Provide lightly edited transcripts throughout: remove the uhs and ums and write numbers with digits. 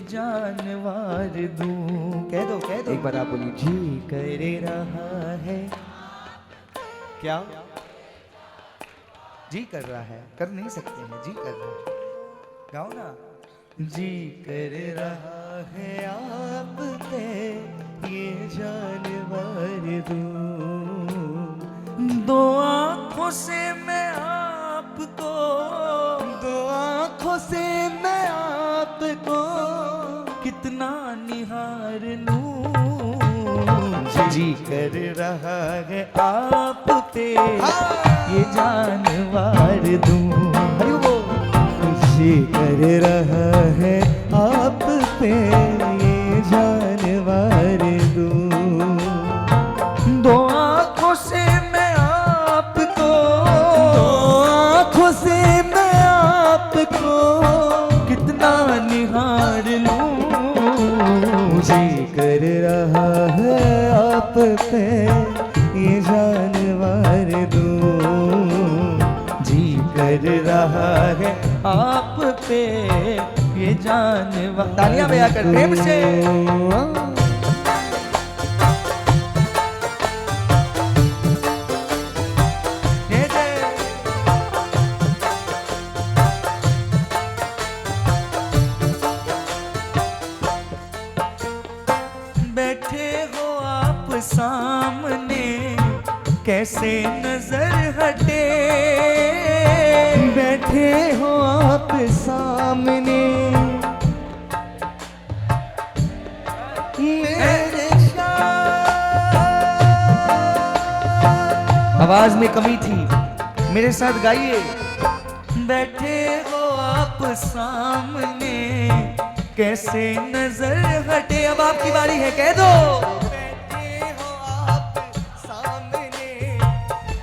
जानवर दूं। कह दो एक बार आप बोलिए। जी कर रहा है, क्या जी कर रहा है, कर नहीं सकते हैं, जी कर रहा है, गाओ ना। जी कर रहा है आप पे ये जानवर दूं। दो आंखों से मैं आपको, दो आंखों से मैं आपको कितना निहार लूं। जी कर रहा है आप पे ये जानवर दूं। जी कर रहा है आप पे ये जानवर दूं। दो आंखों से मैं आपको, दो आंखों से मैं आपको कितना निहार लूं। जी कर रहा है आप पे ये जानवर दूं। जी कर रहा है आप पे ये जानवर। तालियां बजा कर प्रेम से। बैठे हो आप सामने कैसे नजर हटे। बैठे हो आप सामने मेरे आवाज में कमी थी, मेरे साथ गाइए। बैठे हो आप सामने कैसे नजर हटे। अब आपकी बारी है, कह दो। बैठे हो आप सामने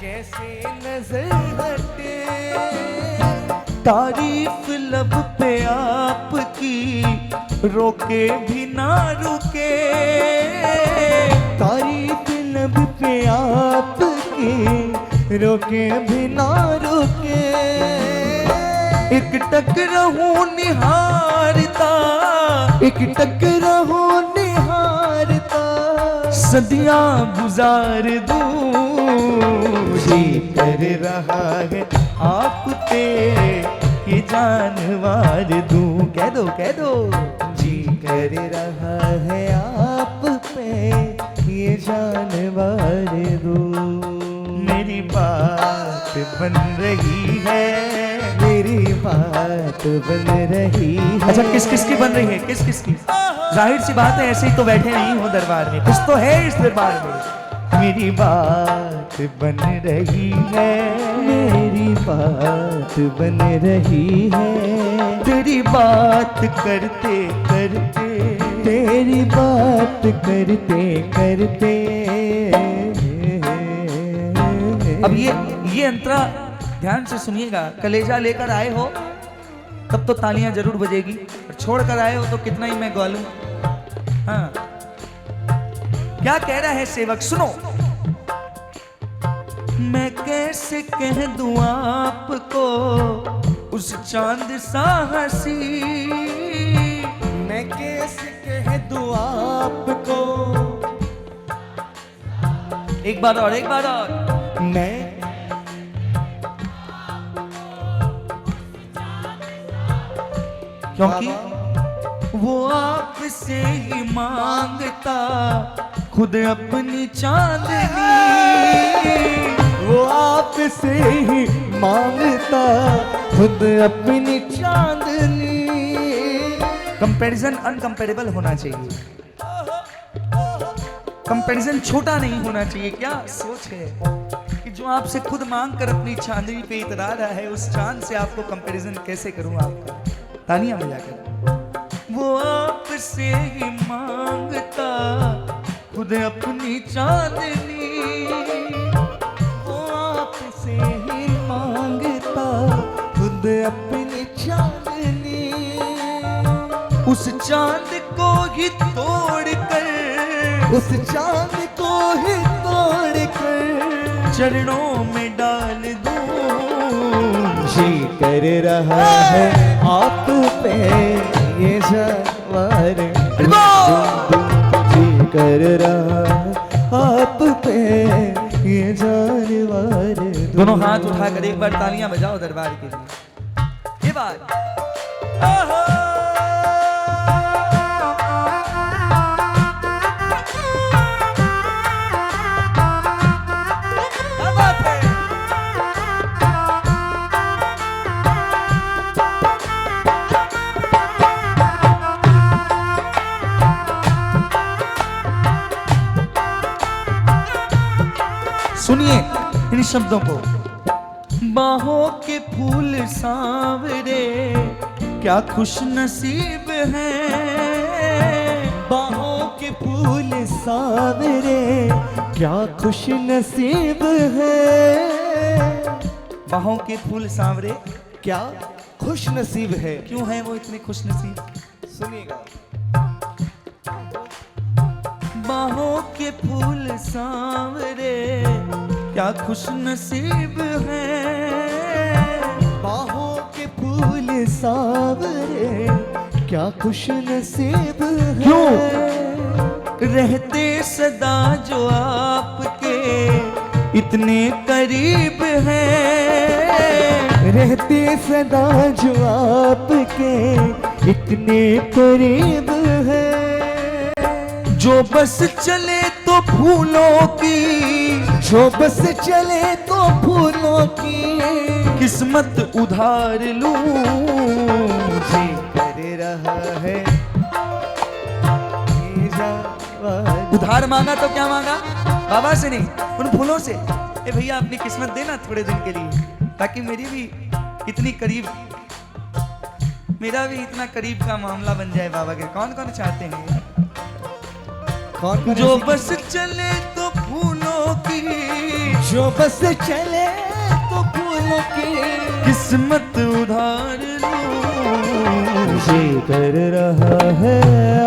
कैसे नजर हटे। तारीफ लब पे आपकी रोके भी ना रुके। तारीफ लब पे आपकी रोके भी ना रुके। एक टक रहूं निहारता, एक टक रहूं निहारता सदियां गुजार दूं। जी कर रहा है आप पे ये जानवर दूं। कह दो जी कर रहा है आप पे ये जानवर दूं। मेरी बात बन रही है, मेरी बात बन रही है। अच्छा किस किस की बन रही है, किस किस की? जाहिर सी बात है ऐसे ही तो बैठे नहीं हो दरबार में, कुछ तो है इस दरबार में। मेरी बात बन रही है, मेरी बात बन रही है। तेरी बात करते करते, तेरी बात करते करते। अब ये अंतरा ध्यान से सुनिएगा। कलेजा लेकर आए हो तब तो तालियां जरूर बजेगी, और छोड़ कर आए हो तो कितना ही मैं गा लूं। हाँ, क्या कह रहा है सेवक, सुनो। मैं कैसे कह दूं आपको उस चांद सा हंसी। मैं कैसे कह दूं आपको। एक बार और, एक बार और। मैं क्योंकि वो आपसे ही मांगता खुद अपनी चांदनी। वो आपसे ही मांगता खुद अपनी चांदनी। कंपैरिजन अनकंपेरेबल होना चाहिए, कंपैरिजन छोटा नहीं होना चाहिए। क्या सोच है कि जो आपसे खुद मांग कर अपनी चांदनी पे इतरा रहा है, उस चांद से आपको कंपैरिजन कैसे करूं आपका। तालियां बजाकर। वो आपसे ही मांगता खुद अपनी चांदनी। वो आपसे ही मांगता खुद अपनी चांदनी। उस चांद को ही तोड़कर, उस चांद को ही तोड़कर चरणों में डाल दूं। जी कर रहा है आप पे ये जानवर जी कर रहा आप पे ये जानवर। दोनों हाथ उठाकर एक बार तालियां बजाओ दरबार के लिए। ये बात सुनिए इन शब्दों को। बाहों के फूल सांवरे क्या खुश नसीब हैं। बाहों के फूल सांवरे क्या खुश नसीब है। बाहों के फूल सांवरे क्या खुश नसीब है। क्यों है वो इतने खुश नसीब? सुनिएगा। बाहों के फूल सांवरे क्या खुश नसीब हैं। बाहों के फूल सांवरे क्या खुश नसीब है। क्यों रहते सदा जो आपके इतने करीब हैं। रहते सदा जो आपके इतने करीब है। जो बस चले तो फूलों की, जो बस चले तो फूलों की किस्मत उधार लूं। जी कर रहा है ये जानवर। उधार मांगा तो क्या मांगा? बाबा से नहीं, उन फूलों से। ए भैया अपनी किस्मत देना थोड़े दिन के लिए, ताकि मेरी भी इतनी करीब, मेरा भी इतना करीब का मामला बन जाए बाबा के। कौन कौन चाहते हैं? जो बस चले तो फूलों की, जो बस चले तो फूलों की किस्मत उधार लूं। जी कर रहा है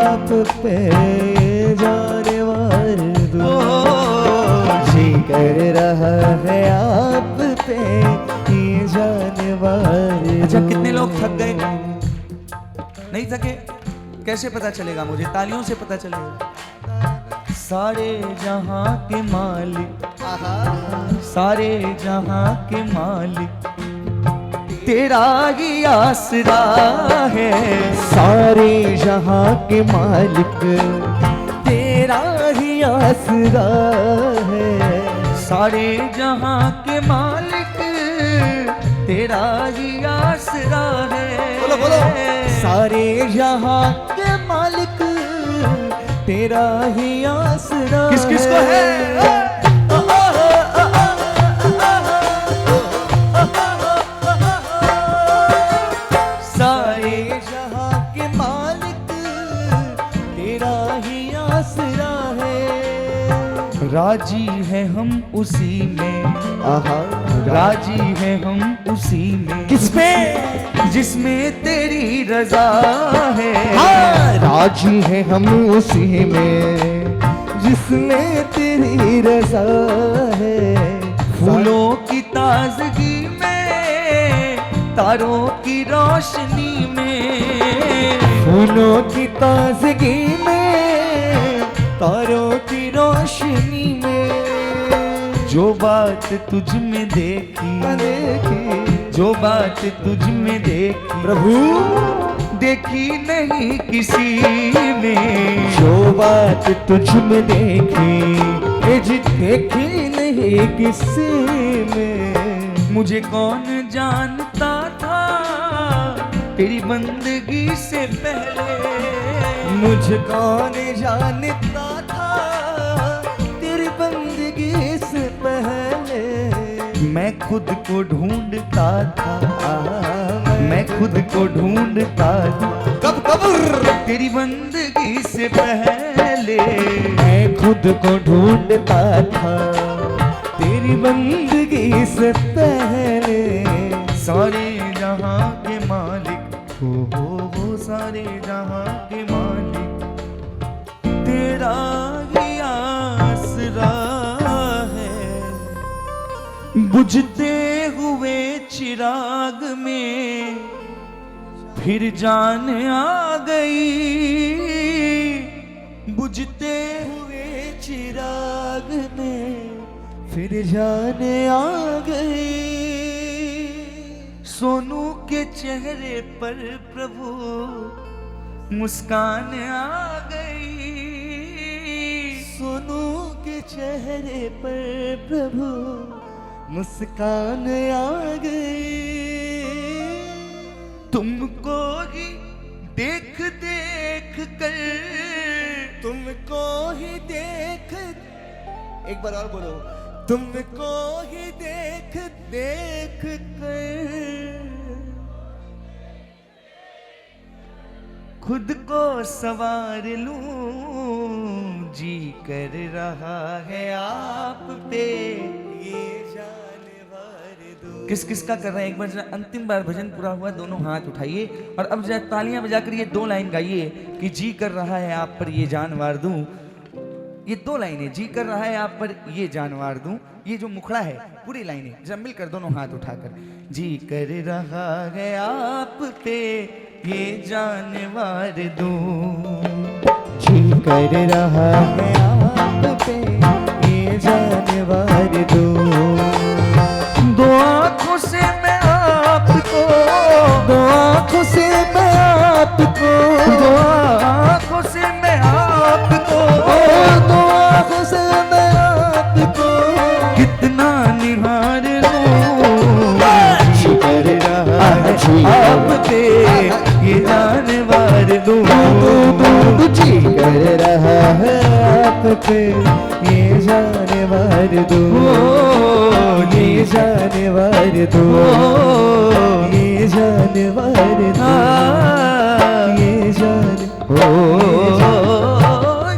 आप पे जानवर दो। जी कर रहा है आप पे ये जानवर। अच्छा कितने लोग थक गए? नहीं थके? कैसे पता चलेगा मुझे? तालियों से पता चलेगा। सारे जहां के मालिक, सारे जहां के मालिक तेरा ही आसरा है। सारे जहां के मालिक तेरा ही आसरा है। सारे जहां के मालिक तेरा ही आसरा है। बोलो बोलो। सारे जहां के मालिक तेरा ही आसरा। किस किस को है? सारे जहां के मालिक तेरा ही आसरा है। राजी है हम उसी में, राजी है हम उसी में। किसमें? जिसमें तेरी रजा है। हाँ, राजी है हम उसी में जिसमें तेरी रजा है। फूलों की ताजगी में, तारों की रोशनी में। फूलों की ताजगी में, तारों की रोशनी में। जो बात तुझ में देखी, जो बात तुझ में देखी प्रभु देखी नहीं किसी में। जो बात तुझ में देखी जी देखी नहीं किसी में। मुझे कौन जानता था तेरी बंदगी से पहले। मुझे कौन जानता था तेरी बंदगी से पहले। मैं खुद को ढूंढता था, मैं खुद को ढूंढता था। कब कब? तेरी बंदगी से पहले। मैं खुद को ढूंढता था तेरी बंदगी से पहले। सारे जहां के मालिक, हो सारे जहां के मालिक तेरा ही आसरा है। बुझते हुए चिराग में फिर जान आ गई बुझते हुए चिराग में फिर जान आ गई। सोनू के चेहरे पर प्रभु मुस्कान आ गई। सोनू के चेहरे पर प्रभु मुस्कान आ गई। तुमको ही देख देख कर, तुमको ही देख, एक बार और बोलो, तुमको ही देख देख कर खुद को सवार लूं, जी कर रहा है आप पे ये जानवर दो। किस किस का कर रहे हैं एक बार जरा, अंतिम बार भजन पूरा हुआ, दोनों हाथ उठाइए और अब जरा तालियां बजाकर ये 2 लाइन गाइए कि जी कर रहा है आप पर ये जान वार दूं। ये 2 लाइनें, जी कर रहा है आप पर ये जान वार दूं, ये जो मुखड़ा है पूरी लाइनें जरा मिलकर दोनों हाथ उठाकर, जी कर रहा है आप पे ये जान वार दूं, जी कर रहा है आप पे ये जानवर दो। दो आंखों से मैं आपको, दो आंखों से मैं आपको, दो आंखों से मैं आपको, दो आंखों से मैं आपको कितना निहार लूं, जी कर रहा है आप पे ये जानवर दूं, जी कर रहा है आप पे ये जानवर दो। ये जानवर दो, ये जानवर दो,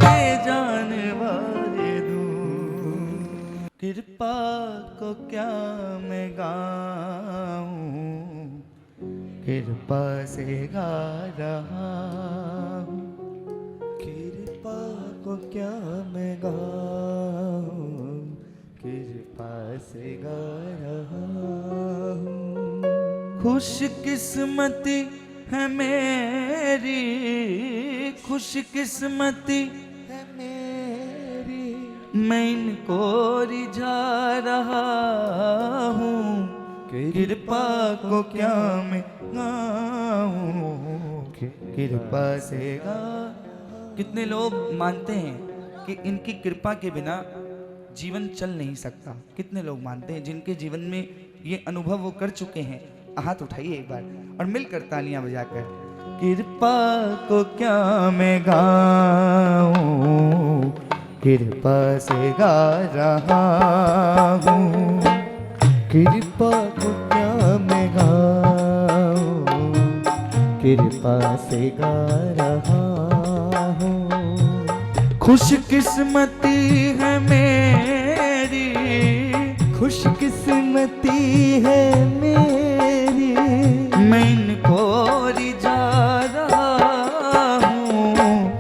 ये जान ये जानवर दूं। कृपा को क्या मैं गाऊं, कृपा से गा रहा हूं, कृपा को क्या मैं गाऊं, कृपा से गा रहा हूँ। खुश किस्मती है मेरी, खुश किस्मती है मेरी, मैं इनको रिझा रहा हूँ, कृपा को क्या मैं गाऊं, कृपा से गा। कितने लोग मानते हैं कि इनकी कृपा के बिना जीवन चल नहीं सकता, कितने लोग मानते हैं जिनके जीवन में ये अनुभव वो कर चुके हैं, हाथ उठाइए एक बार और मिलकर तालियां बजाकर, कृपा को क्या मैं गाऊं, कृपा से गा रहा हूँ, कृपा को क्या मैं गाऊं, कृपा से गा रहा हूँ। खुश किस्मती है मेरी, खुश किस्मती है मेरी, मैं इनको रिझा रहा हूँ,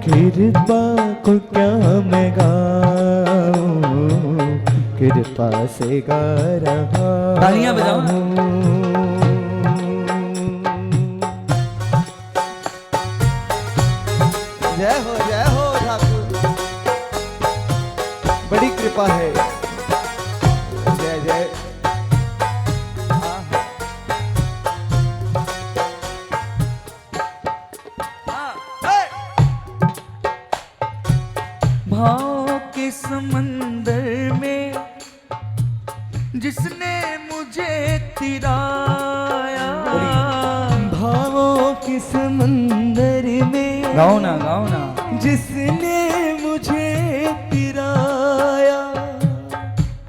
कृपा को क्या मैं गाऊं, कृपा से गा रहा तालियां बजाओ। हूँ। जय हो ठाकुर, बड़ी कृपा है। जय जय। भाव के समंदर में जिसने मुझे तिराया, भावों के समंदर में गाओ ना गाओ ना, जिसने मुझे तिराया,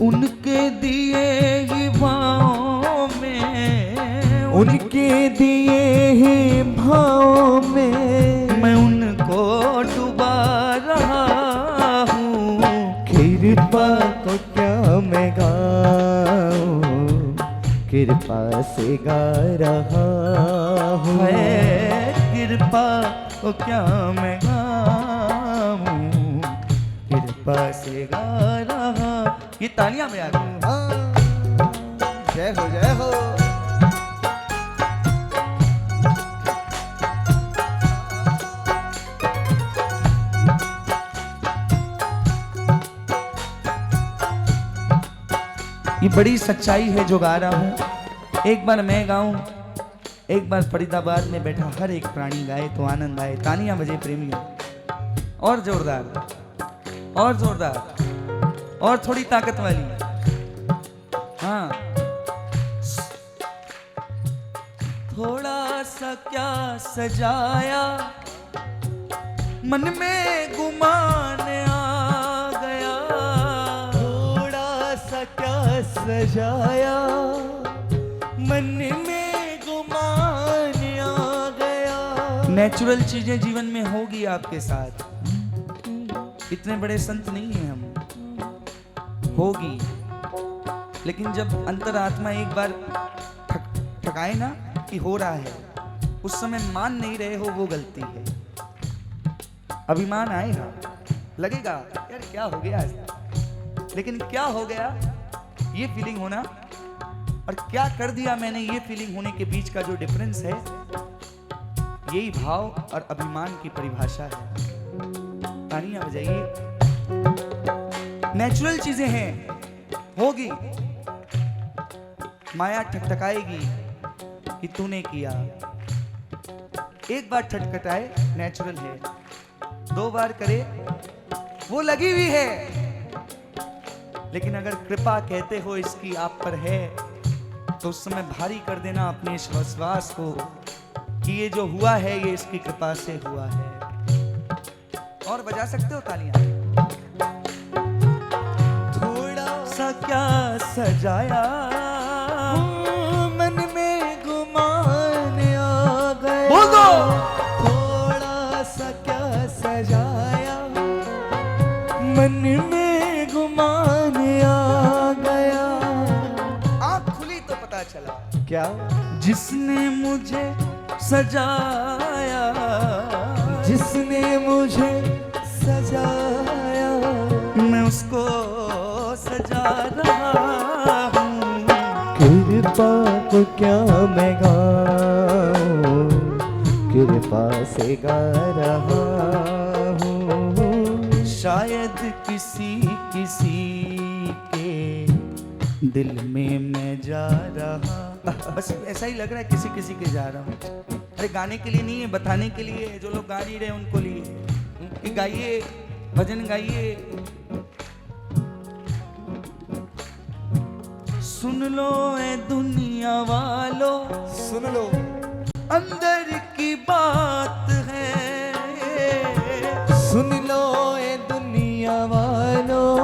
उनके दिए ही भाव में, उनके दिए ही भाव में मैं उनको डुबा रहा हूँ, कृपा को क्या मैं गाऊं, कृपा से गा रहा हूँ। है कृपा को क्या मैं गाऊं, कृपा से गा रहा। ये तालियां में आ गई। हाँ, जय हो जय हो। ये बड़ी सच्चाई है जो गा रहा हूँ। एक बार मैं गाऊं, एक बार फरीदाबाद में बैठा हर एक प्राणी गाए तो आनंद आए। तालियां बजे प्रेमियों, और जोरदार, और जोरदार, और थोड़ी ताकत वाली। हाँ, थोड़ा सा क्या सजाया, मन में गुमान आ गया। थोड़ा सा क्या सजाया, मन में गुमान आ गया। नेचुरल चीजें जीवन में होगी आपके साथ, इतने बड़े संत नहीं हैं हम, होगी। लेकिन जब अंतरात्मा एक बार ठकाए ना कि हो रहा है, उस समय मान नहीं रहे हो, वो गलती है। अभिमान आएगा, लगेगा यार क्या हो गया, लेकिन क्या हो गया ये फीलिंग होना, और क्या कर दिया मैंने ये फीलिंग होने के बीच का जो डिफरेंस है, यही भाव और अभिमान की परिभाषा है। तालियां बजाइए। नेचुरल चीजें हैं, होगी। माया ठकठकाएगी कि तूने किया, एक बार ठटखटाए नेचुरल है, दो बार करे वो लगी हुई है। लेकिन अगर कृपा कहते हो इसकी आप पर है, तो उस समय भारी कर देना अपने इस विश्वास को कि ये जो हुआ है ये इसकी कृपा से हुआ है। और बजा सकते हो तालियां। थोड़ा सा क्या सजाया, मन में गुमान आ गया। बोल दो। थोड़ा सा क्या सजाया, मन में गुमान आ गया। आँख खुली तो पता चला क्या? जिसने मुझे सजाया, जिसने मुझे सजाया, मैं उसको सजा रहा हूँ। कृपा को क्या मैं गाऊं, कृपा से गा रहा हूँ। शायद किसी किसी के दिल में मैं जा रहा, बस ऐसा ही लग रहा है किसी किसी के जा रहा हूँ। अरे गाने के लिए नहीं है, बताने के लिए, जो लोग गा नहीं रहे उनको लिए कि गाइए, भजन गाइए। सुन लो ए दुनिया वालों, सुन लो, अंदर की बात है। सुन लो ए दुनिया वालों,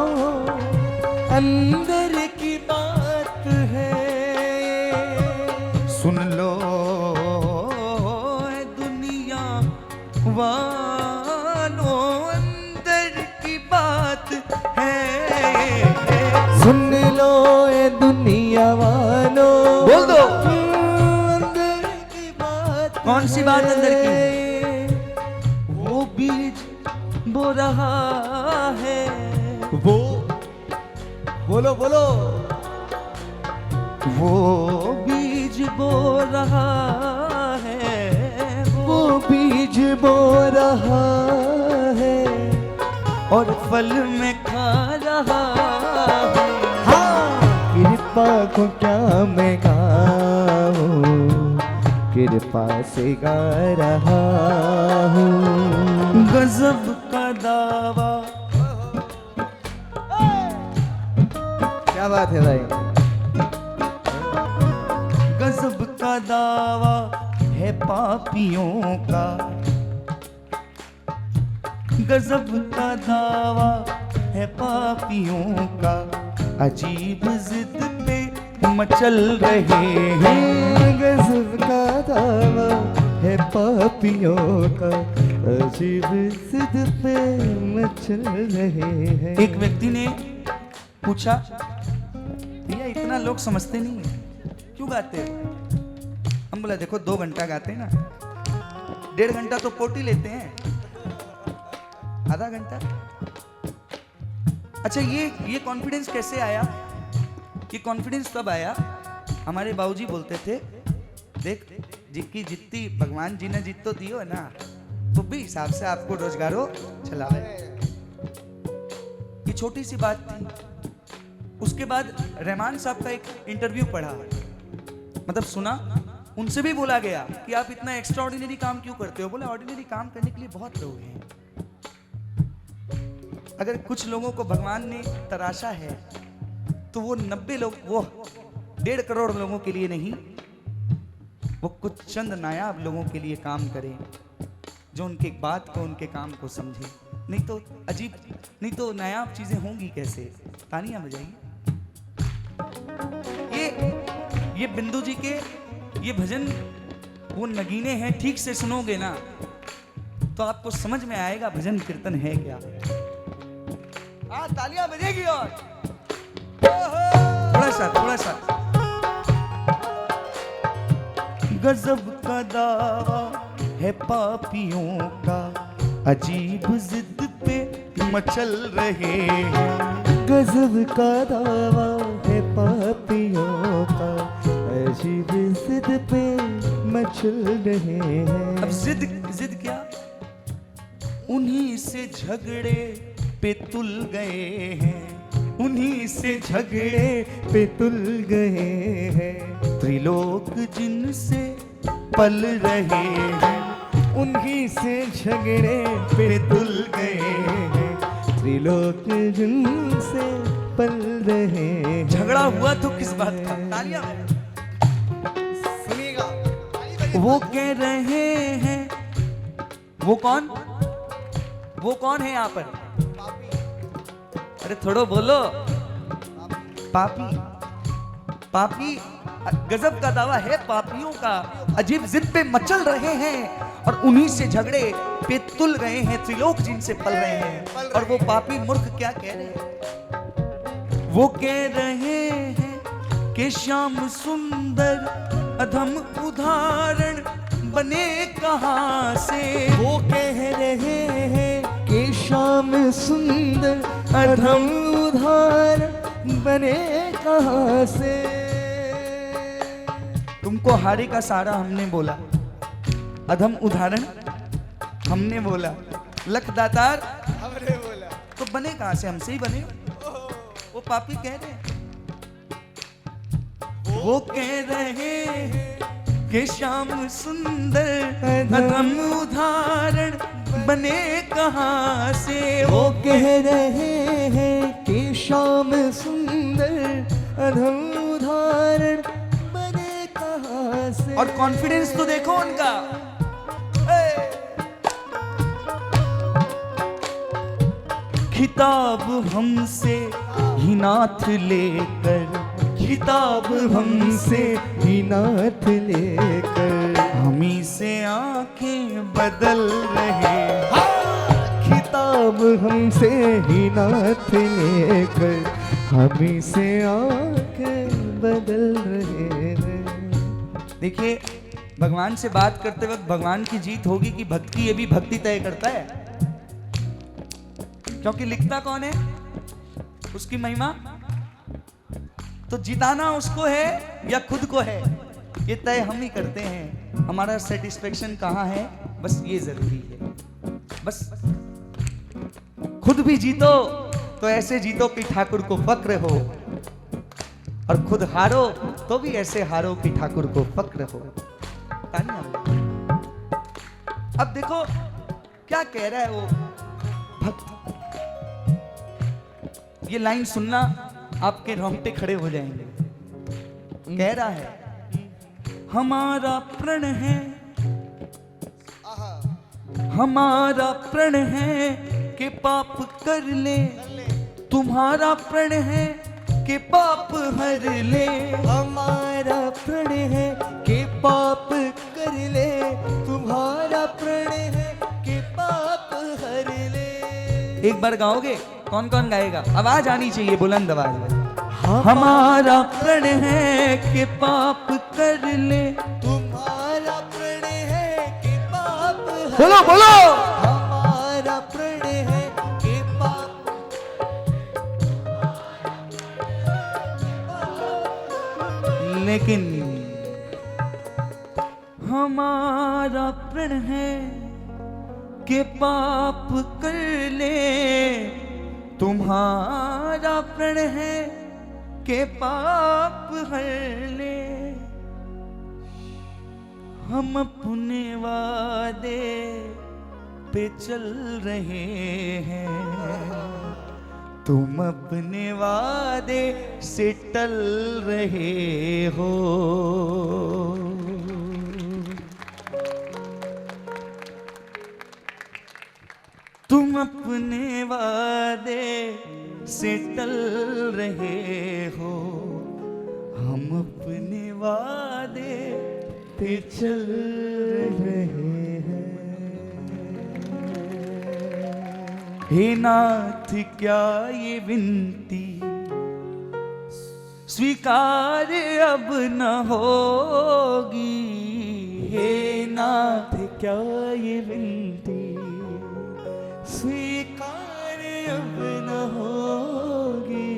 अंदर की बात है। सुन लो ए दुनिया वालों, अंदर की बात है। सुन लो ए दुनिया वालों, बोल दो। अंदर की बात। कौन सी बात अंदर की? वो बीज बो रहा है, वो, बोलो बोलो, वो बीज बो रहा है, वो बीज बो रहा है, और फल में खा रहा हूँ। कृपा को क्या मैं गाऊं, कृपा से गा रहा हूँ। गजब का दावा, क्या बात है भाई, गजब का दावा है पापियों का, गजब का दावा है पापियों का। अजीब जिद पे मचल रहे हैं, गजब का दावा है पापियों का, अजीब जिद पे मचल रहे हैं। एक व्यक्ति ने पूछा, भैया इतना लोग समझते नहीं है, क्यों गाते हो? हम बोला देखो 2 घंटा गाते हैं ना, 1.5 घंटा तो पोटी लेते हैं, आधा घंटा। अच्छा ये कॉन्फिडेंस कैसे आया? ये कॉन्फिडेंस तब आया, हमारे बाबूजी बोलते थे, देख जिसकी जितनी भगवान जी ने जितो दियो है ना, तो भी हिसाब से आपको रोजगारो चलावे। ये छोटी सी बात थी, उसके बाद रहमान साहब का एक इंटरव्यू पढ़ा, मतलब सुना, उनसे भी बोला गया कि आप इतना एक्स्ट्राऑर्डिनरी काम क्यों करते हो? बोले ऑर्डिनरी काम करने के लिए बहुत लोग हैं, अगर कुछ लोगों को भगवान ने तराशा है तो वो 90 लोग, वो 1.5 करोड़ लोगों के लिए नहीं, वो कुछ चंद नायाब लोगों के लिए काम करें जो उनके बात को, उनके काम को समझे। नहीं तो अजीब, नहीं तो नायाब चीजें होंगी कैसे? तालियां बजाइए। ये बिंदु जी के ये भजन, वो नगीने हैं, ठीक से सुनोगे ना तो आपको समझ में आएगा भजन कीर्तन है क्या। तालियां बजेगी और थोड़ा सा गजब का दावा है पापियों का, अजीब जिद पे मचल रहे हैं। गजब का दावा है पापियों का, अजीब जिद पे मचल रहे हैं। अब जिद क्या? उन्हीं से झगड़े पे तुल गए हैं, उन्हीं से झगड़े पे तुल गए हैं। त्रिलोक जिनसे पल रहे हैं, उन्हीं से झगड़े पे तुल गए हैं। त्रिलोक जिनसे पल रहे हैं। झगड़ा हुआ तो किस बात का? तालियां सुनिएगा। वो कह रहे हैं, वो कौन है यहाँ पर? अरे थोड़ो बोलो। पापी गजब का दावा है पापियों का, अजीब जिद पे मचल रहे हैं और उन्हीं से झगड़े पे तुल गए हैं। त्रिलोक जिनसे पल रहे हैं। और वो पापी मूर्ख क्या कह रहे हैं? वो कह रहे हैं कि श्याम सुंदर अधम उदाहरण बने कहां से। वो कह रहे हैं कि श्याम सुंदर अधम उदाहरण बने कहां से। तुमको हारे का सारा हमने बोला, अधम उदाहरण हमने बोला, लख दातार हमने बोला, तो बने कहां से? हमसे ही बने। वो पापी कह रहे हैं, वो कह रहे हैं कि श्याम सुंदर अधम उदाहरण बने कहां से। वो कह रहे हैं कि श्याम सुंदर अधम उदाहरण बने कहां से। और कॉन्फिडेंस तो देखो उनका। खिताब हमसे ही नाथ लेकर, खिताब हमसे ही नाथ लेकर, हमी से आंखें बदल रहे। खिताब हमसे ही नाथ लेकर, हमी से आंखें बदल रहे हैं। देखिए, भगवान से बात करते वक्त भगवान की जीत होगी कि भक्ति, ये भी भक्ति तय करता है। क्योंकि लिखता कौन है? उसकी महिमा। तो जिताना उसको है या खुद को है, ये तय हम ही करते हैं। हमारा सेटिस्फेक्शन कहाँ है, बस ये जरूरी है। बस खुद भी जीतो तो ऐसे जीतो कि ठाकुर को फक्र हो, और खुद हारो तो भी ऐसे हारो कि ठाकुर को फक्र हो। अब देखो क्या कह रहा है वो भक्त। ये लाइन सुनना आपके रोंगटे खड़े हो जाएंगे। कह रहा है, हमारा प्रण है, हमारा प्रण है कि पाप कर ले, तुम्हारा प्रण है कि पाप हर ले। हमारा प्रण है कि पाप कर ले, तुम्हारा प्रण है कि पाप हर ले। एक बार गाओगे? कौन कौन गाएगा? आवाज आनी चाहिए, बुलंद आवाज में। हमारा प्रण है कि पाप कर ले, तुम्हारा प्रण है कि पाप हर बोलो बोलो। हमारा प्रण है कि पाप। लेकिन हमारा प्रण है कि पाप कर ले, तुम्हारा प्रण है के पाप हरने हम अपने वादे पे चल रहे हैं, तुम अपने वादे से टल रहे हो। तुम अपने वादे से टल रहे हो, हम अपने वादे पे चल रहे हैं। हे नाथ क्या ये विनती स्वीकार अब न होगी, हे नाथ क्या ये विनती स्वीकार अब न होगी।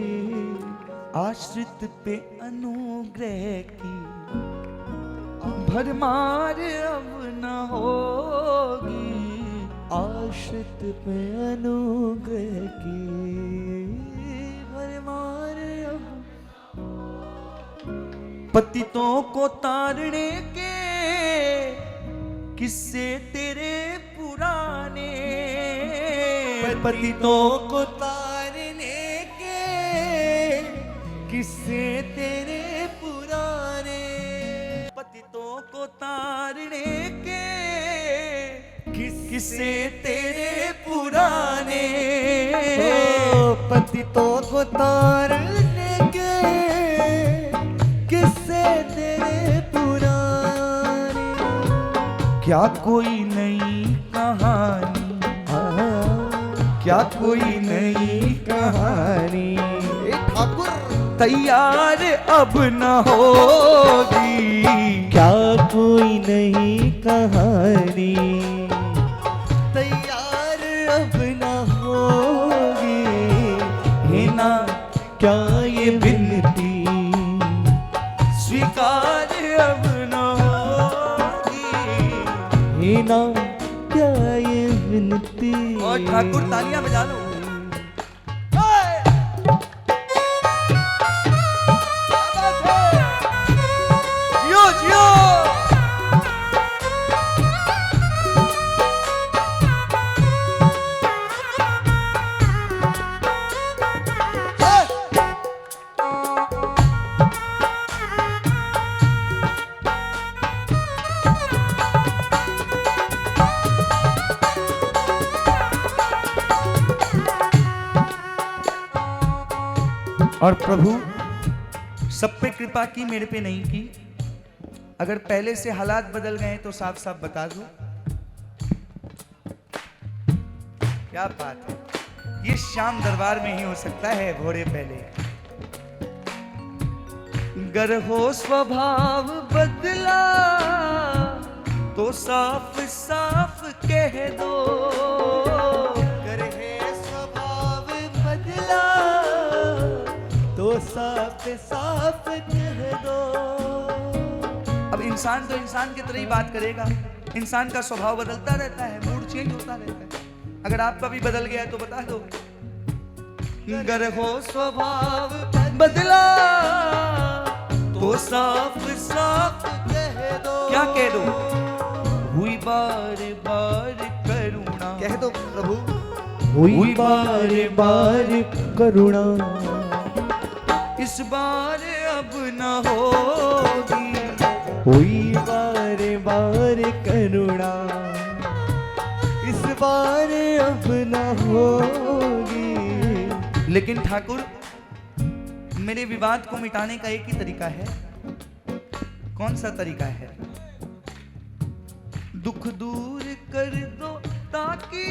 आश्रित पे अनुग्रह की भरमार अब न होगी, आश्रित पे अनुग्रह की भरमार अब। पतितों को तारने के किस्से तेरे पुराने, पतितों को तारने के किस्से तेरे पुराने, पतितों को तारने के किस्से तेरे पुराने, पतितों को तारने के किस्से तेरे पुराने। क्या कोई नई कहानी, क्या कोई नई कहानी ठाकुर तैयार अब न होगी, क्या कोई नई कहानी तैयार अब न होगी। हे ना क्या ये विनती स्वीकार अब न होगी। हे ना क्या ये विनती। और ठाकुर तालियां बजा लो। जियो जियो। और प्रभु सब पे कृपा की, मेरे पे नहीं की। अगर पहले से हालात बदल गए तो साफ साफ बता दो। क्या बात है, ये श्याम दरबार में ही हो सकता है घोड़े पहले। गर हो स्वभाव बदला तो साफ साफ कह दो, कर है स्वभाव बदला तो साफ साफ कह दो। अब इंसान तो इंसान की तरह ही बात करेगा। इंसान का स्वभाव बदलता रहता है, मूड चेंज होता रहता है। अगर आपका भी बदल गया है तो बता दो। गर हो स्वभाव बदला तो साफ साफ कह दो। क्या कह दो? हुई बार बार करुणा, कह दो प्रभु, हुई बार बार करुणा, इस बार अब न होगी। हुई बार बार करुणा, इस बार अब न होगी। लेकिन ठाकुर, मेरे विवाद को मिटाने का एक ही तरीका है। कौन सा तरीका है? दुख दूर कर दो ताकि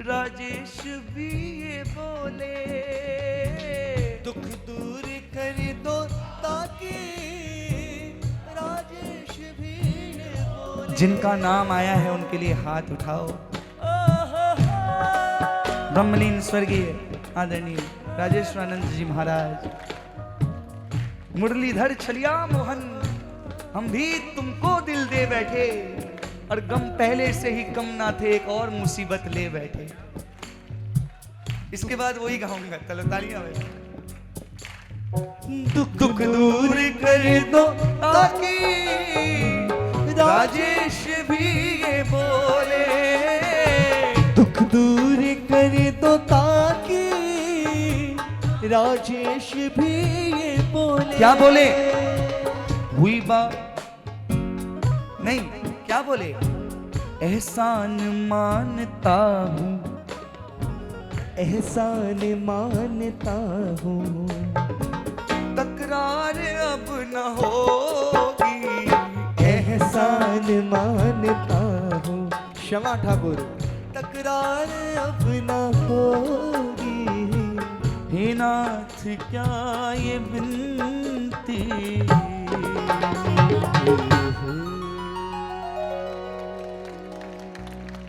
राजेश भी ये बोले, दुख दूर कर दो ताकि राजेश भी ये बोले। जिनका नाम आया है उनके लिए हाथ उठाओ। ब्रह्मलीन स्वर्गीय आदरणीय राजेश्वरानंद जी महाराज, मुरलीधर छलिया मोहन, हम भी तुमको दिल दे बैठे और गम पहले से ही कम ना थे, एक और मुसीबत ले बैठे। इसके बाद वही गाऊंगा। चलो तालियां बजाओ। दुख दूर कर दो ताकि राजेश भी ये बोले। दुख दूर कर दो ताकि राजेश भी ये बोले। क्या बोले? हुई बा नहीं, क्या बोले? एहसान मानता हूँ, एहसान मानता हूँ, तकरार अब न होगी। एहसान मानता हूँ। क्षमा ठाकुर। तकरार अब न होगी। हे नाथ क्या ये विनती,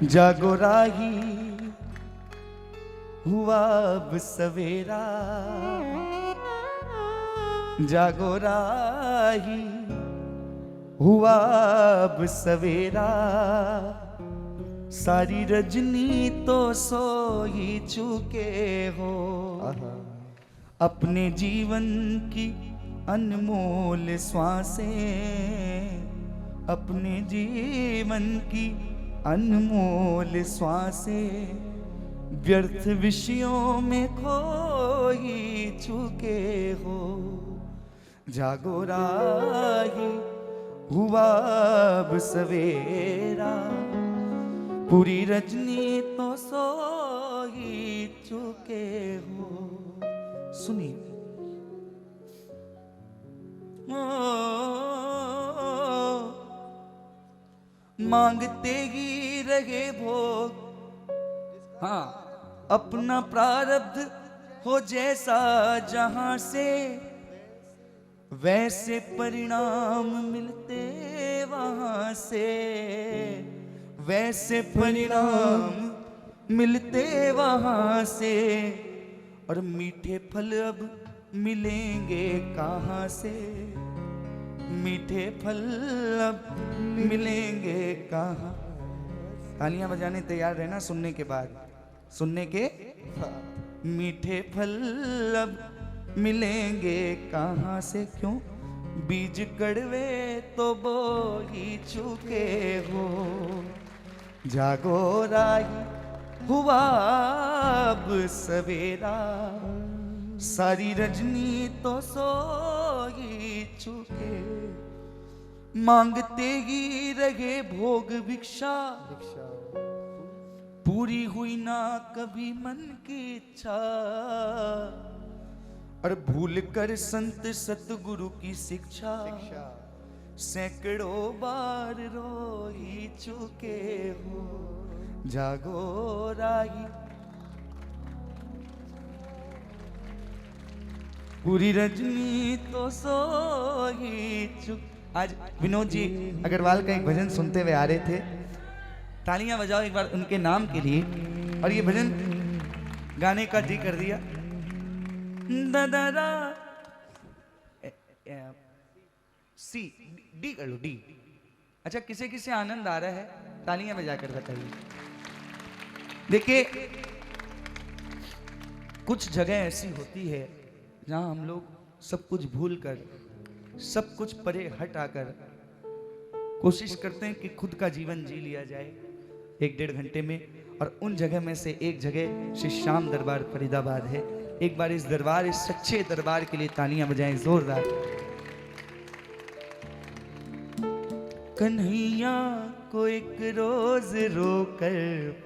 जागो राही हुआ अब सवेरा, जागो राही हुआ अब सवेरा। सारी रजनी तो सो ही चुके हो, अपने जीवन की अनमोल श्वासें, अपने जीवन की अनमोल श्वासें व्यर्थ विषयों में खो ही चुके हो। जागो राही हुआ अब सवेरा, पूरी रजनी तो सो ही चुके हो। सुनिए। मांगते ही रहे भोग, हाँ अपना प्रारब्ध हो जैसा जहां से, वैसे परिणाम मिलते वहां से, वैसे परिणाम मिलते वहां से। और मीठे फल अब मिलेंगे कहाँ से, मीठे फल अब मिलेंगे कहाँ। तालियां बजाने तैयार रहना सुनने के बाद, सुनने के मीठे फल अब मिलेंगे कहाँ से। क्यों? बीज कड़वे तो बो ही चुके हो। जागो राही हुआ अब सवेरा, सारी रजनी तो सो ही चुके। मांगते ही रहे भोग भिक्षा, पूरी हुई ना कभी मन की इच्छा। और भूल कर संत सतगुरु की शिक्षा, सैकड़ों बार रो ही चुके हो। जागो राही पूरी रजनी तो सो ही चुक। आज विनोद जी अग्रवाल का एक भजन सुनते हुए आ रहे थे, तालियां बजाओ एक बार उनके नाम के लिए। और ये भजन गाने का जी कर दिया। दादा सी डी कर लो, डी। अच्छा, किसे किसे आनंद आ रहा है तालियां बजाकर बताइए। देखिए, कुछ जगह ऐसी होती है जहां हम लोग सब कुछ भूल कर, सब कुछ परे हट आकर कोशिश करते हैं कि खुद का जीवन जी लिया जाए 1-1.5 घंटे में। और उन जगह में से एक जगह श्री श्याम दरबार फरीदाबाद है। एक बार इस दरबार, इस सच्चे दरबार के लिए तालियां बजाएं जोरदार। कन्हैया को एक रोज रोकर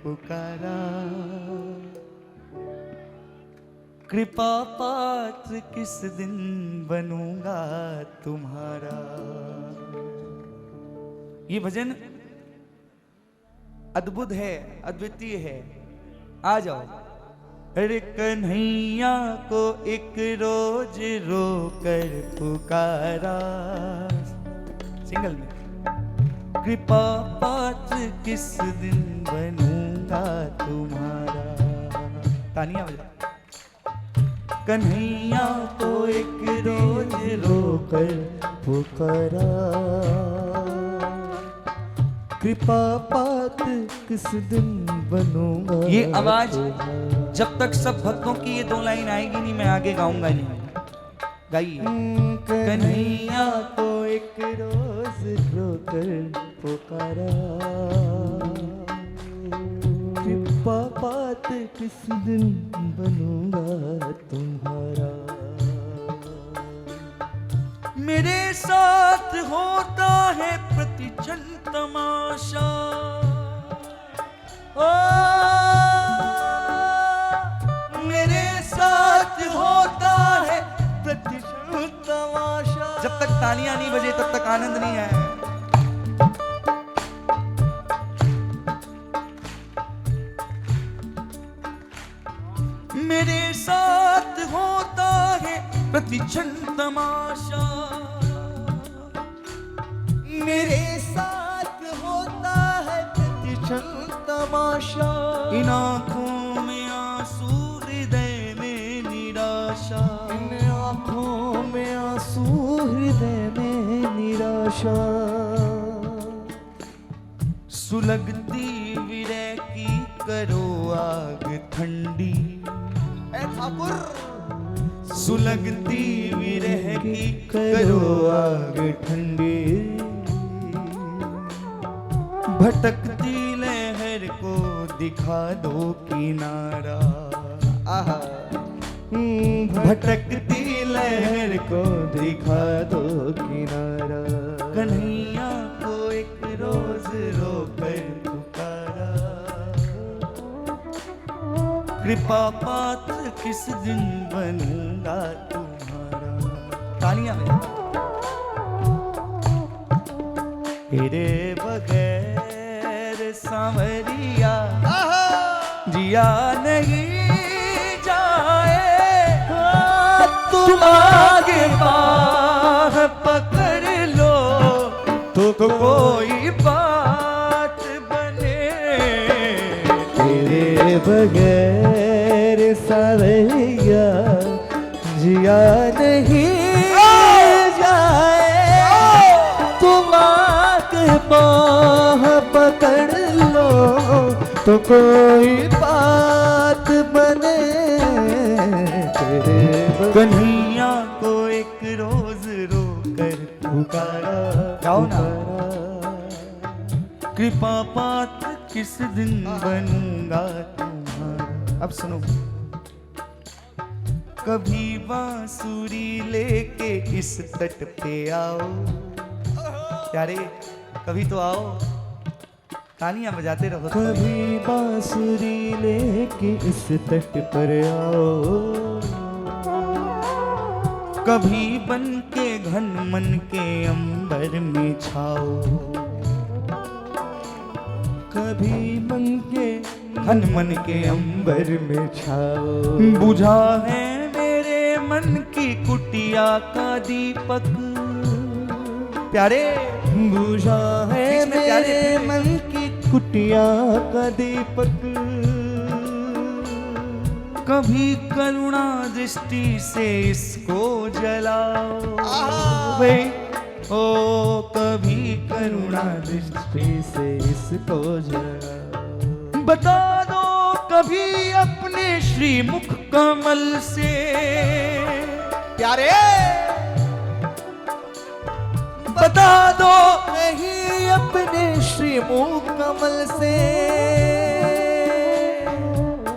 पुकारा, कृपा पात्र किस दिन बनूंगा तुम्हारा। ये भजन अद्भुत है, अद्वितीय है। आ जाओ। अरे कन्हैया को एक रोज रोकर पुकारा, सिंगल में। कृपा पात्र किस दिन बनूंगा तुम्हारा। तालियां बजा। कन्हैया को एक रोज रोकर पुकारा, कृपा पात्र किस दिन बनूंगा। ये आवाज जब तक सब भक्तों की ये 2 लाइन आएगी नहीं, मैं आगे गाऊंगा नहीं। गाइए। कन्हैया को एक रोज रोकर पुकारा, कृपा पात किस दिन बनूंगा तुम्हारा। मेरे साथ होता है प्रतिक्षण तमाशा, ओ मेरे साथ होता है प्रतिक्षण तमाशा। जब तक तालियां नहीं बजे तब तक आनंद नहीं आया। मेरे साथ होता है प्रतिक्षण तमाशा, मेरे साथ होता है प्रतिक्षण तमाशा। इन आंखों में आंसू हृदय में निराशा, इन आंखों में आंसू हृदय में निराशा। सुलगती विरह की करो आग ठंडी, ऐ ठाकुर सुलगती विरह की करो आग ठंडी। भटकती लहर को दिखा दो किनारा, आहा भटकती लहर को दिखा दो किनारा। कन्हैया को एक रोज रोकर पुकारा, कृपा पात्र किस दिन बनूंगा तुम्हारा। तालियां में। तेरे बगैर सांवरिया जिया नहीं जाए, तुम आगे बाह पकड़ लो तो कोई बात बने। तेरे बगैर सावरिया जिया नहीं जाए, तुम आके बाह पकड़ लो तो कोई बात बने। तेरे कन्हैया को एक रोज रोकर पुकारा, गाओ ना। कृपा पात्र किस दिन बनूंगा तुम्हारा। अब सुनो। कभी बांसुरी लेके इस तट पे आओ, प्यारे कभी तो आओ, तालियां बजाते रहो। कभी बांसुरी लेके इस तट पर आओ, कभी बन के घन मन के अंबर में छाओ, कभी मन के घन मन के अंबर में छाओ। बुझा है मेरे मन की कुटिया का दीपक, प्यारे बुझा है बीच में प्यारे मेरे थे। मन की कुटिया का दीपक। कभी करुणा दृष्टि से इसको जलाओ, वे ओ कभी करुणा दृष्टि से इसको जला बता दो कभी अपने श्रीमुख कमल से, प्यारे बता दो नहीं अपने श्रीमुख कमल से।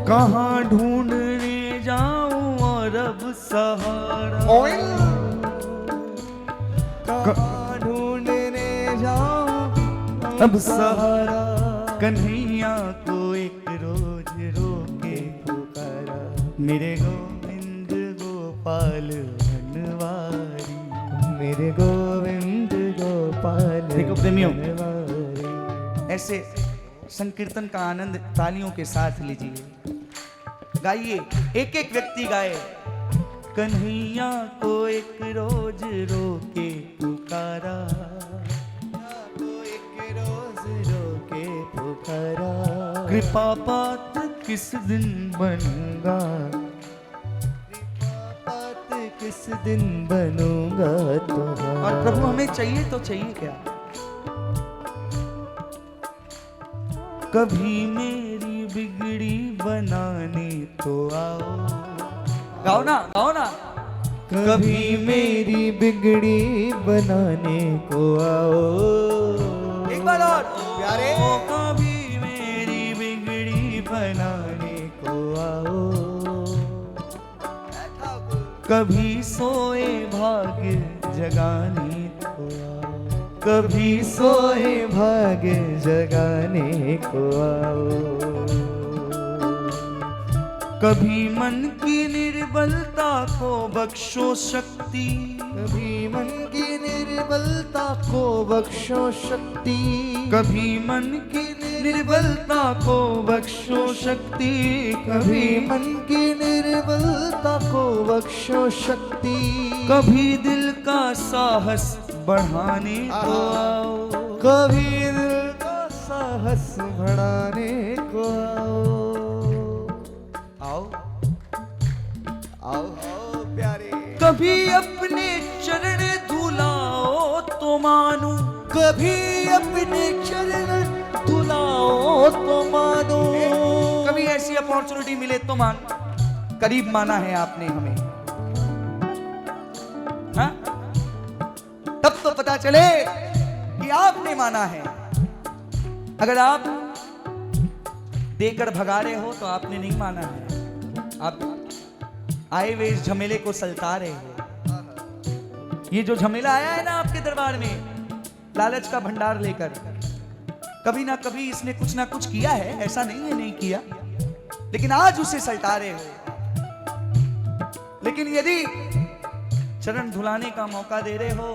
कहाँ ढूंढने जाऊं और अब सहारा, कहाँ ढूंढने जाऊं अब सहारा। कन्हैया को एक रोज रोके पुकारा, मेरे गोविंद गोपाल बनवारी, मेरे गोविंद गोपाल देखो प्रेमियों, बनवारी। ऐसे संकीर्तन का आनंद तालियों के साथ लीजिए, गाइए, एक एक व्यक्ति गाए। कन्हैया को एक रोज रोके पुकारा, को एक रोज रोके पुकारा। कृपा पात्र किस दिन बनूंगा, पात किस दिन बनूंगा तुम्हारा। और प्रभु हमें चाहिए तो चाहिए क्या, कभी मेरी बिगड़ी बनाने तो आओ। गाओ ना गाओ ना। कभी मेरी बिगड़ी बनाने को आओ। एक बार और प्यारे। कभी मेरी बिगड़ी बनाने को आओ। कभी सोए भाग्य जगाने को आओ। कभी सोए भाग्य जगाने को आओ। कभी मन की निर्बलता को बख्शो शक्ति। कभी मन की निर्बलता को बख्शो शक्ति। कभी मन की निर्बलता को बख्शो शक्ति। कभी मन की निर्बलता को बख्शो शक्ति। कभी दिल का साहस बढ़ाने को आओ। कभी दिल का साहस बढ़ाने को आओ। आओ आओ प्यारे। कभी अपने चरण धुलाओ तो मानो। कभी अपने चरण धुलाओ तो मानो। कभी ऐसी अपॉर्चुनिटी मिले तो मान। करीब माना है आपने हमें, हाँ? तब तो पता चले कि आपने माना है। अगर आप देकर भगा रहे हो तो आपने नहीं माना है। आप आए हुए इस झमेले को सलता रहे हो। ये जो झमेला आया है ना आपके दरबार में, लालच का भंडार लेकर, कभी ना कभी इसने कुछ ना कुछ किया है, ऐसा नहीं है नहीं किया, लेकिन आज उसे सलटा रहे हो। लेकिन यदि चरण धुलाने का मौका दे रहे हो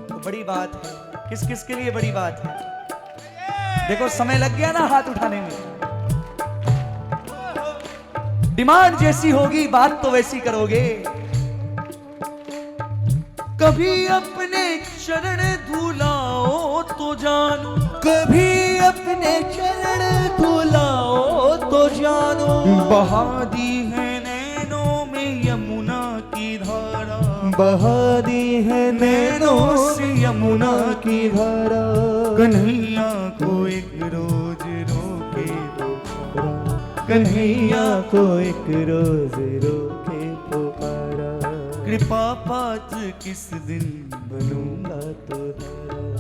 तो बड़ी बात है। किस किस के लिए बड़ी बात है? देखो समय लग गया ना हाथ उठाने में। डिमांड जैसी होगी बात तो वैसी करोगे। कभी अपने चरण धुलाओ तो जानो। कभी अपने चरण धुलाओ तो जानो। बहा दी है नैनों में यमुना की धारा। बहा दी है नैनों से यमुना की धारा। कन्हैया को एक रोज रोके पुकारा। कन्हैया को एक रोज रोके पुकारा। कृपा पात्र किस दिन बनूंगा तो।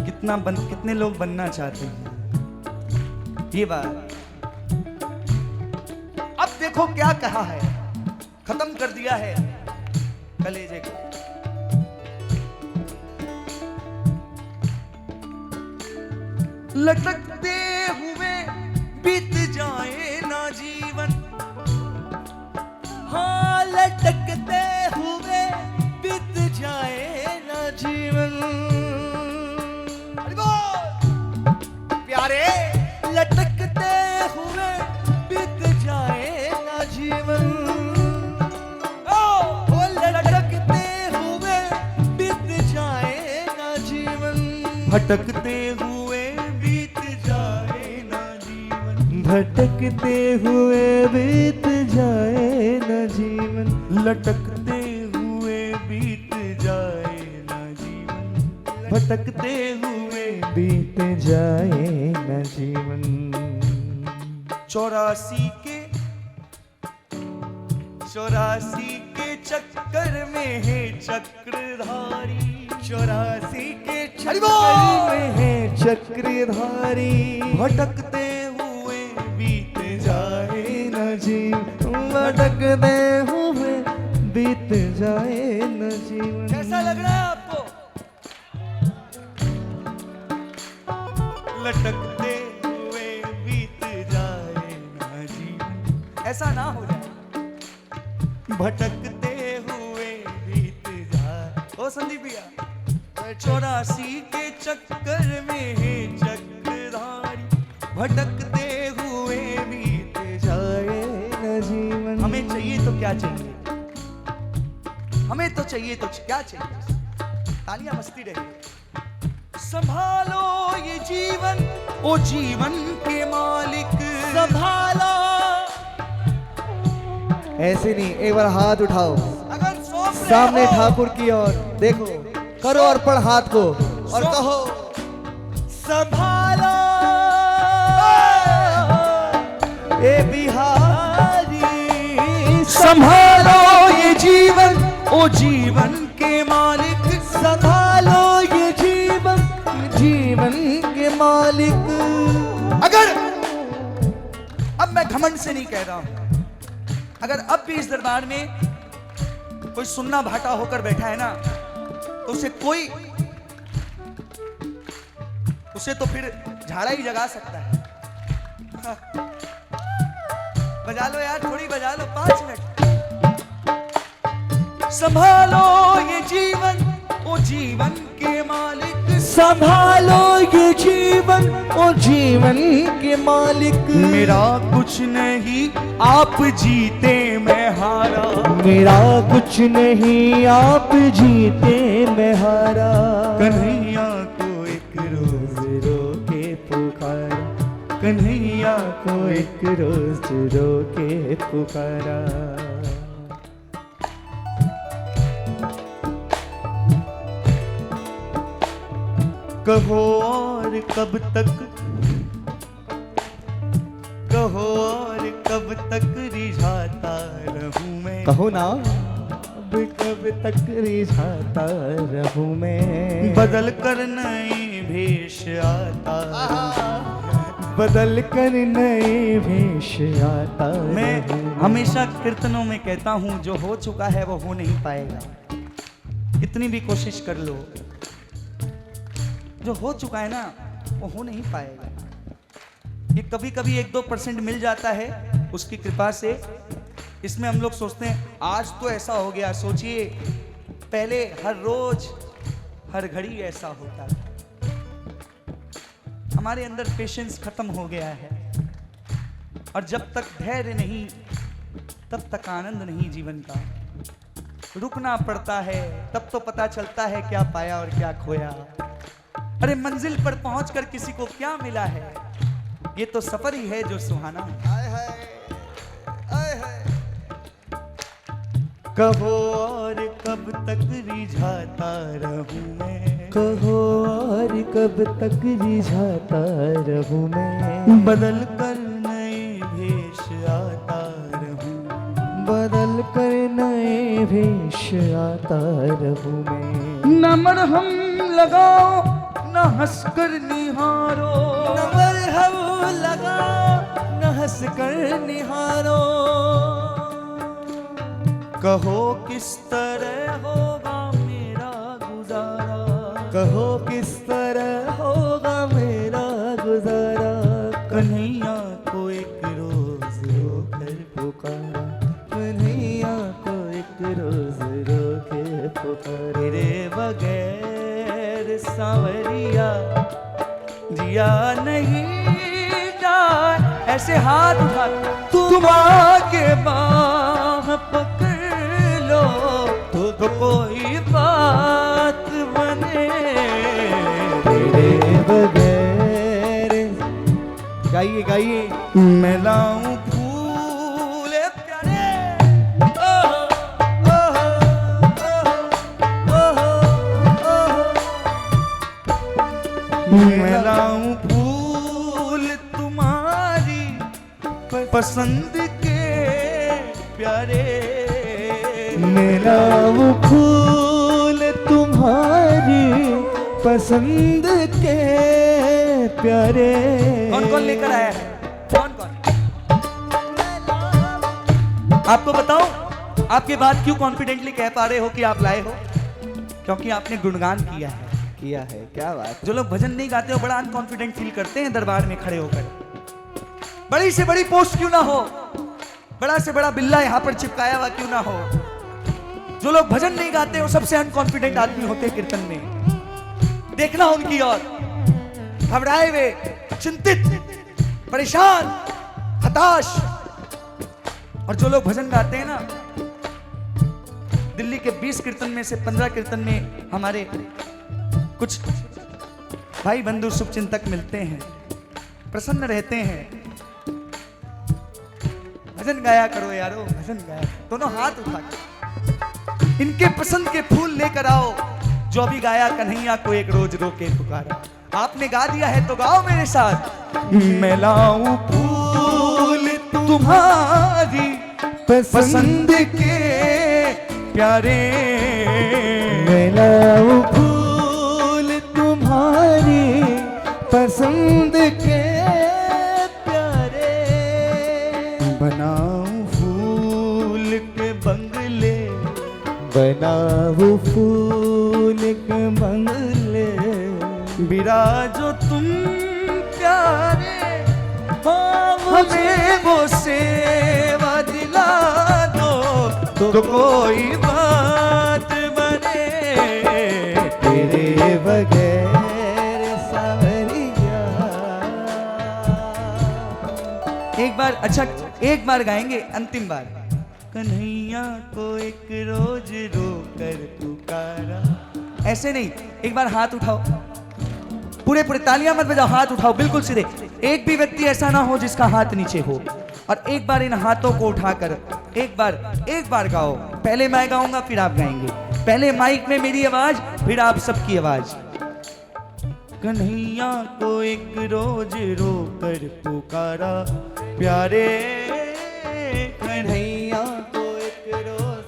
कितने लोग बनना चाहते हैं ये बात। अब देखो क्या कहा है, खत्म कर दिया है कलेजे को। लटकते हुए बीत जाए ना जीवन। हाँ लटकते हुए बीत जाए ना जीवन। प्यारे, लटकते हुए बीत जाए ना जीवन। ओ लटकते हुए बीत जाए ना जीवन। भटकते हुए बीत जाए ना जीवन। भटकते हुए बीत जाए ना जीवन। लटकते हुए बीत जाए ना जीवन। भटकते हुए बीत जाए ना जीवन। 84 के चक्कर में है चक्रधारी। 84 के चक्कर में है चक्रधारी। भटकते हुए बीत जाए न जीवन। भटकते हुए बीत जाए न जीवन। कैसा लग रहा है आपको? लटकते हुए बीत जाए ना जीवन। ऐसा ना हो जाए। भटकते हुए बीत जाए। ओ संदीप भैया, 84 के चक्कर में है चक्रधारी। भटकते हुए बीत जाए न जीवन। हमें चाहिए तो क्या चाहिए? हमें तो चाहिए तो क्या चाहिए? तालियां बजती रहे। संभालो ये जीवन, ओ जीवन के मालिक। संभालो। ऐसे नहीं, एक बार हाथ उठाओ अगर सौंप रहे सामने हो, ठाकुर की ओर देखो, करो अर्पण हाथ को और कहो संभालो ए बिहारी। संभालो ये जीवन, ओ जीवन के मालिक। संभालो ये जीवन, जीवन के मालिक। अगर अब मैं घमंड से नहीं कह रहा हूं, अगर अब भी इस दरबार में कोई सुन्ना भाटा होकर बैठा है ना, तो उसे तो फिर झाड़ा ही जगा सकता है। बजा लो यार, थोड़ी बजा लो, 5 मिनट। संभालो ये जीवन, ओ जीवन के मालिक। संभालो ये जीवन, ओ जीवन के मालिक। मेरा कुछ नहीं, आप जीते मैं हारा। मेरा कुछ नहीं, आप जीते मैं हारा। कन्हैया को एक रोज रो के पुकारा, कन्हैया को एक रोज रो के पुकारा। कहो और कब तक, कहो और कब तक रिझाता रहूं मैं। कहो ना, अब कब तक रिझाता रहूं मैं। बदल कर नए भेष आता रहूं। बदल कर नए भेष आता मैं रहूं। हमेशा कीर्तनों में कहता हूं, जो हो चुका है वो हो नहीं पाएगा। इतनी भी कोशिश कर लो, जो हो चुका है ना वो हो नहीं पाएगा। ये कभी कभी 1-2% मिल जाता है उसकी कृपा से। इसमें हम लोग सोचते हैं आज तो ऐसा हो गया, सोचिए पहले हर रोज हर घड़ी ऐसा होता है। हमारे अंदर पेशेंस खत्म हो गया है, और जब तक धैर्य नहीं तब तक आनंद नहीं जीवन का। रुकना पड़ता है, तब तो पता चलता है क्या पाया और क्या खोया। अरे मंजिल पर पहुंचकर किसी को क्या मिला है, ये तो सफर ही है जो सुहाना है। कहो और कब तक रिझाता रहूं मैं। कहो और कब तक रिझाता रहूं मैं। बदल कर नए भेष आता रहूं। बदल कर नए भेष आता रहूं मैं। न मरहम लगाओ न हंस कर निहारो। न मरहम लगाओ न हंस कर निहारो। कहो किस तरह होगा मेरा गुजारा। कहो किस तरह होगा मेरा गुजारा। कन्हैया को एक रोज रोकर पुकारा, कन्हैया को एक रोज रो के पुकारा। तेरे बगैर सांवरिया जिया नहीं जाए। ऐसे हाथ उठा तुम आके बाह पकड़ लो, तो कोई बात बने। तेरे बगैर गाइए गाइए। मैं लाऊं फूल प्यारे। ओह ओह ओह ओह। मैं लाऊं फूल तुम्हारी पसंद के प्यारे। मेरा वो फूल तुम्हारी पसंद के प्यारे। कौन कौन लेकर आया है? कौन कौन? आपको बताऊं आपके बात क्यों कॉन्फिडेंटली कह पा रहे हो कि आप लाए हो? क्योंकि आपने गुणगान किया है। क्या बात। जो लोग भजन नहीं गाते हो बड़ा अनकॉन्फिडेंट फील करते हैं दरबार में खड़े होकर। बड़ी से बड़ी पोस्ट क्यों ना हो, बड़ा से बड़ा बिल्ला यहां पर चिपकाया हुआ क्यों ना हो, जो लोग भजन नहीं गाते हो सबसे अनकॉन्फिडेंट आदमी होते हैं कीर्तन में। देखना उनकी ओर, घबराए हुए, चिंतित, परेशान, हताश। और जो लोग भजन गाते हैं ना, दिल्ली के 20 कीर्तन में से 15 कीर्तन में हमारे कुछ भाई बंधु शुभचिंतक मिलते हैं, प्रसन्न रहते हैं। भजन गाया करो यारो, भजन गाया। दोनों हाथ उठा के इनके पसंद के फूल लेकर आओ, जो अभी गाया कन्हैया को एक रोज रोके पुकारा। आपने गा दिया है तो गाओ मेरे साथ। मैं लाऊं फूल तुम्हारी पसंद के प्यारे। मैं लाऊं फूल तुम्हारी पसंद के प्यारे, बनाऊं फूल के बंगले, बनाऊं फूल के बंगले, बिराजो तुम प्यारे, हमें वो सेवा दिला दो तो कोई बात बने। तेरे बगैर सावरिया। एक बार, अच्छा एक बार गाएंगे, अंतिम बार। कन्हैया को एक रोज रोकर पुकारा, ऐसे नहीं, एक बार हाथ उठाओ, पूरे पूरे तालियां मत बजाओ, हाथ उठाओ बिल्कुल सीधे। एक भी व्यक्ति ऐसा ना हो जिसका हाथ नीचे हो। और एक बार इन हाथों को उठाकर एक बार गाओ। पहले मैं गाऊंगा फिर आप गाएंगे, पहले माइक में मेरी आवाज फिर आप सबकी आवाज। कन्हैया को एक रोज रोकर पुकारा प्यारे, कन्हैया को एक रोज।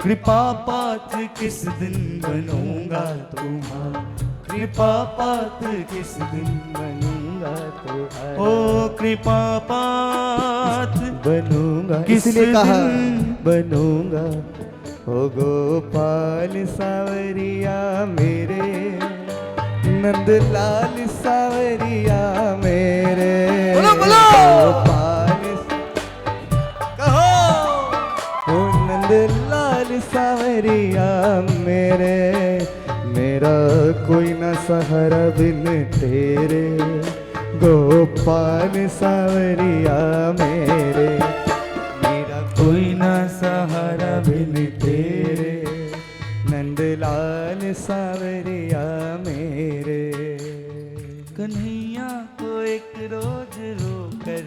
कृपा पात्र किस दिन बनूंगा तुम्हारा, कृपा पात्र किस दिन बनूंगा तुम्हारा, ओ कृपा पात्र बनूंगा, किसने कहा बनूंगा। ओ गोपाल सावरिया मेरे, नंदलाल सावरिया मेरे, बोलो बोलो गोपाल कहो, ओ नंदलाल सावरिया मेरे, मेरा कोई न सहारा बिन तेरे, गोपाल सावरिया मेरे, मेरा कोई ना सहारा बिन तेरे, नंदलाल सावरिया मेरे। कन्हैया को एक रोज रोकर,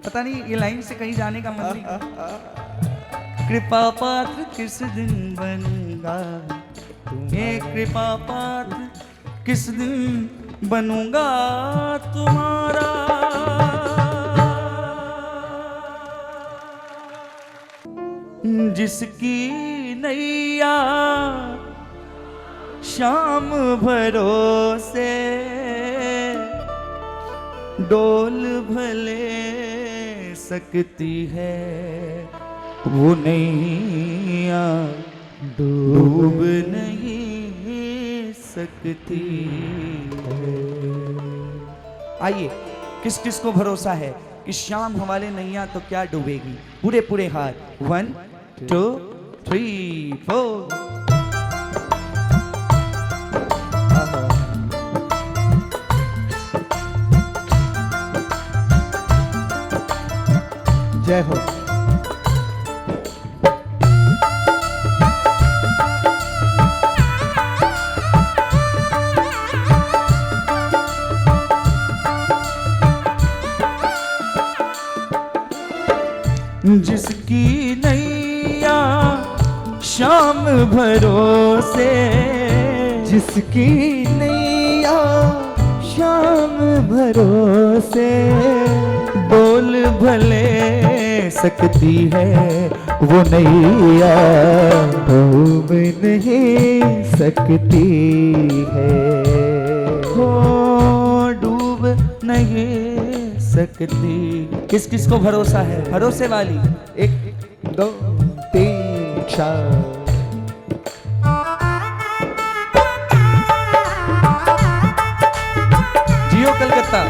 पता नहीं ये लाइन से कहीं जाने का मन नहीं। कृपा पात्र किस दिन बनूंगा, ये कृपा पात्र किस दिन बनूंगा तुम्हारा। जिसकी नैया शाम भरोसे डोल भले सकती है, वो नैया डूब नहीं सकती है। आइए, किस किस को भरोसा है कि शाम हमारे नैया तो क्या डूबेगी। पूरे पूरे हाथ, 1 2 3 4। जय हो। जिसकी नैया शाम भरोसे, जिसकी नैया शाम भरोसे डोल भले सकती है, वो नैया डूब नहीं सकती है, हो डूब नहीं सकती। किस किस को भरोसा है, भरोसे वाली। 1 2 3 4। जियो कलकत्ता,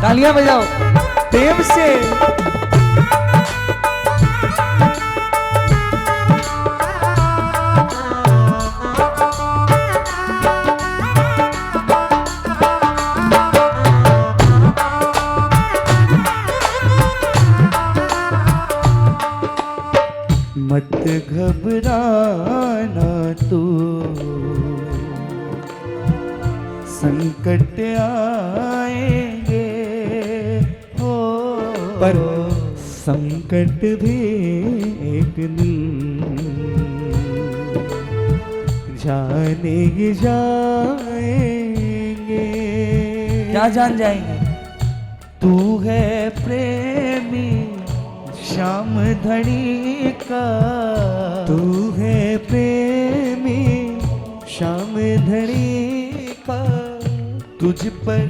तालियां बजाओ प्रेम से। मत घबराना तू, संकट आएंगे हो, पर संकट भी एक दिन जाने ही जाएंगे। क्या जान जाएंगे? तू है प्रेमी श्याम धड़ी का, तू है प्रेमी श्याम धड़ी का, तुझ पर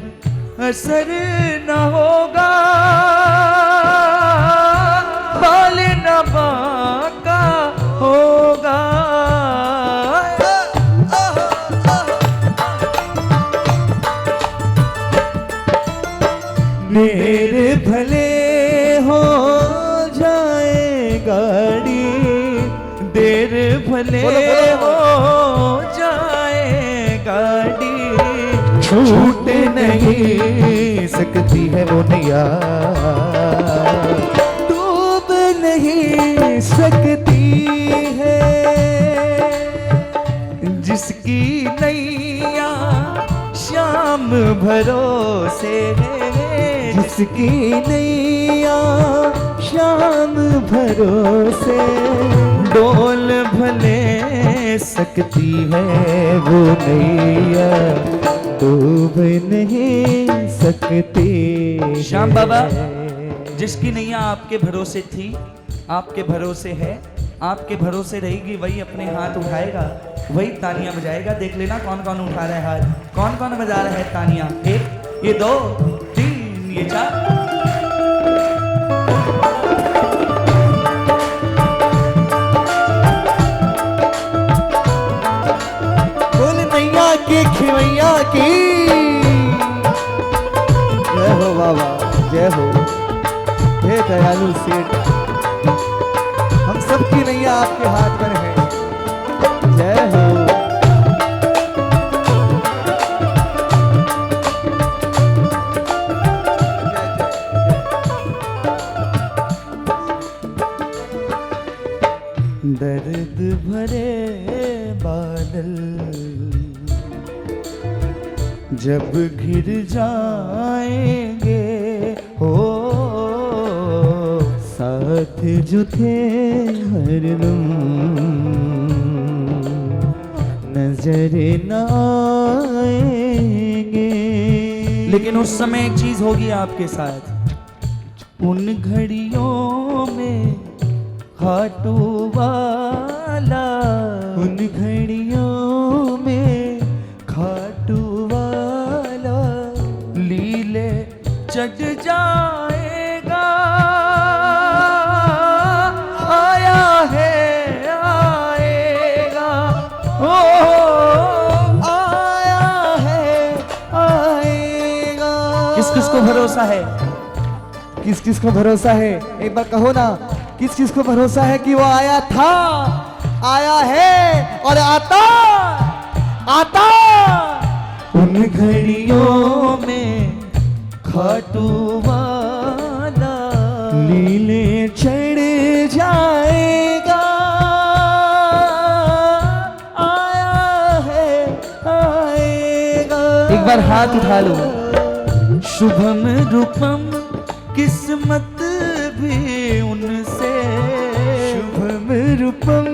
असर न होगा बाल न बाका होगा। मेरे भले हो जाए गाड़ी, देर भले हो जाए गाड़ी, छूट नहीं सकती है वो नैया, डूब नहीं सकती है। जिसकी नैया श्याम भरोसे है, जिसकी नैया शाम भरोसे, डोल भले सकती है वो नैया, डूब नहीं सकती। श्याम बाबा, जिसकी नैया आपके भरोसे थी, आपके भरोसे है, आपके भरोसे रहेगी, वही अपने हाथ उठाएगा, वही तालियां बजाएगा। देख लेना कौन कौन उठा रहा है हाथ, कौन कौन बजा रहा है तालियां। एक, ये दो, तीन, ये चार। बोल नैया की खिवैया की जय हो बाबा, जय हो हे दयालु सेठ, हम सबकी नैया आपके हाथ में है। जय हो। दर्द भरे बादल जब घिर जाएंगे हो, साथ जो थे हरदम नजर न आएंगे। लेकिन उस समय एक चीज होगी आपके साथ, उन घड़ियों में खाटू वाला, उन घड़ियों में खाटू वाला लीले चढ़ जाएगा। आया है आएगा, ओ आया है आएगा। किस किस को भरोसा है? किस किस को भरोसा है? एक बार कहो ना, किस किस को भरोसा है कि वो आया था, आया है और आता आता। उन घड़ियों में खाटू वाला लीले चढ़ जाएगा। आया है आएगा। एक बार हाथ उठा लो। शुभम रूपम किस्मत भी उनसे, शुभम रूपम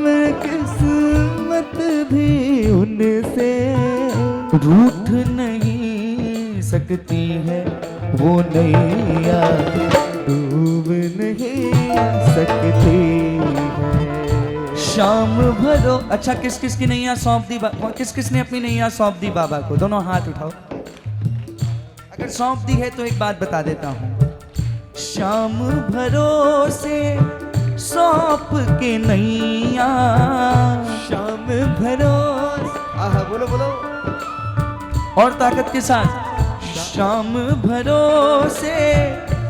किस्मत भी उनसे, रूठ नहीं सकती है वो नैया, डूब नहीं सकती है। शाम भरो। अच्छा, किस किस की नैया सौंप दी, किस किस ने अपनी नैया सौंप दी बाबा को? दोनों हाथ उठाओ। अगर सौंप दी है तो एक बात बता देता हूं, शाम भरोसे सौंप के नैया, शाम भरोसे, आहा बोलो बोलो और ताकत के साथ, शाम भरोसे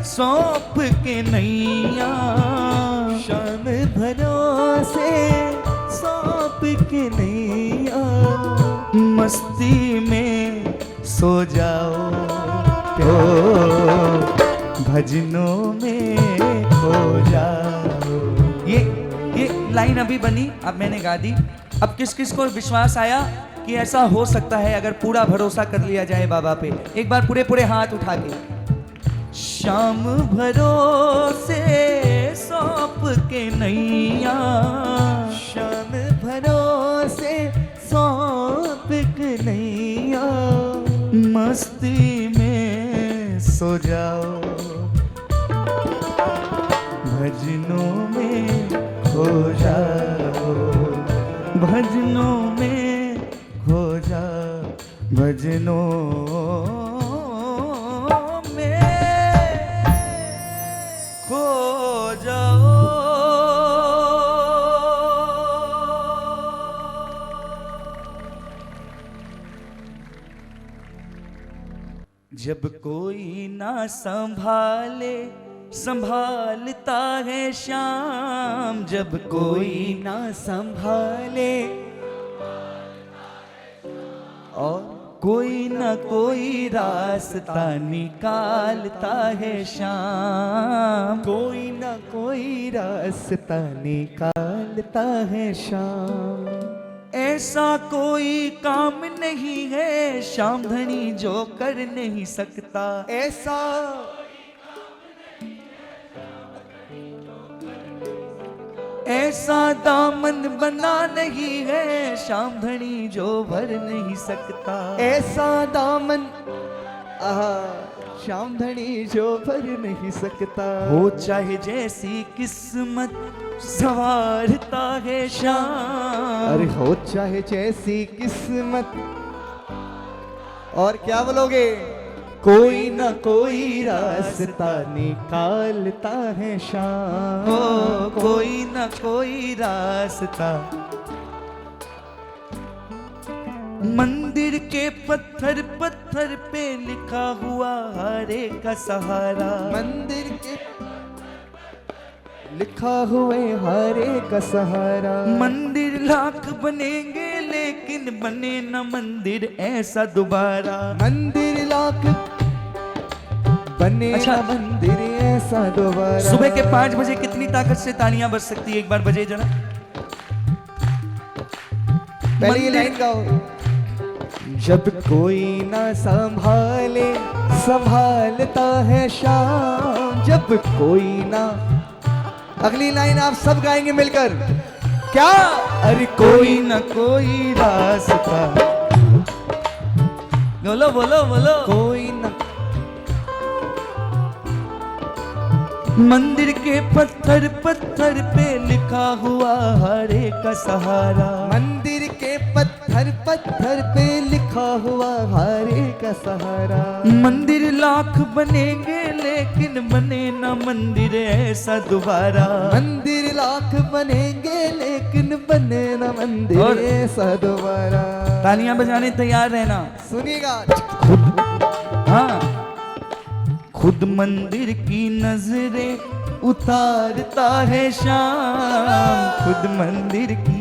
सौंप के नैया, शाम भरोसे सौंप के नैया, मस्ती में सो जाओ, भजनों में खो जाओ। ये लाइन अभी बनी, अब मैंने गा दी। अब किस किस को विश्वास आया कि ऐसा हो सकता है अगर पूरा भरोसा कर लिया जाए बाबा पे? एक बार पूरे पूरे हाथ उठा के। शाम भरोसे सौंप के नैया, शाम भरोसे सौंप के नैया, मस्ती में सो जाओ, भजनों में खो जाओ, भजनों में खो जाओ, भजनों में खो जाओ। जब कोई ना संभाले संभालता है श्याम, जब कोई ना संभाले और कोई ना कोई रास्ता निकालता है श्याम, कोई ना कोई रास्ता निकालता है शाम। ऐसा कोई काम नहीं है श्याम धनी जो कर नहीं सकता, ऐसा ऐसा दामन बना नहीं है श्याम धनी जो भर नहीं सकता, ऐसा दामन श्याम धनी जो भर नहीं सकता। हो चाहे जैसी किस्मत संवारता है श्याम, अरे हो चाहे जैसी किस्मत, और क्या बोलोगे? कोई ना कोई रास्ता निकालता है शाम, ओ कोई ना कोई रास्ता। मंदिर के पत्थर पत्थर पे लिखा हुआ हरे का सहारा, मंदिर के लिखा हुए हरे का सहारा। मंदिर लाख बनेंगे लेकिन बने न मंदिर ऐसा दोबारा, मंदिर लाख बने अच्छा। ना मंदिर ऐसा दोबारा। सुबह के 5 बजे कितनी ताकत से तालियां बज सकती है? एक बार बजे जरा। पहले ये लाइन गाओ। जब कोई ना संभाले संभालता है शाम, जब कोई ना। अगली लाइन आप सब गाएंगे मिलकर। क्या? अरे कोई ना कोई रास्ता, बोलो बोलो बोलो। कोई ना। मंदिर के पत्थर पत्थर पे लिखा हुआ हरे का सहारा, मंदिर के पत्थर पत्थर पे लिखा हुआ हरे का सहारा। मंदिर लाख बनेंगे लेकिन बने ना मंदिर ऐसा दोबारा, मंदिर लाख बनेंगे लेकिन बने ना मंदिर और- ऐसा दोबारा। तालियां बजाने तैयार रहना। सुनिएगा। हाँ, खुद मंदिर की नजरें उतारता है शाम, खुद मंदिर की।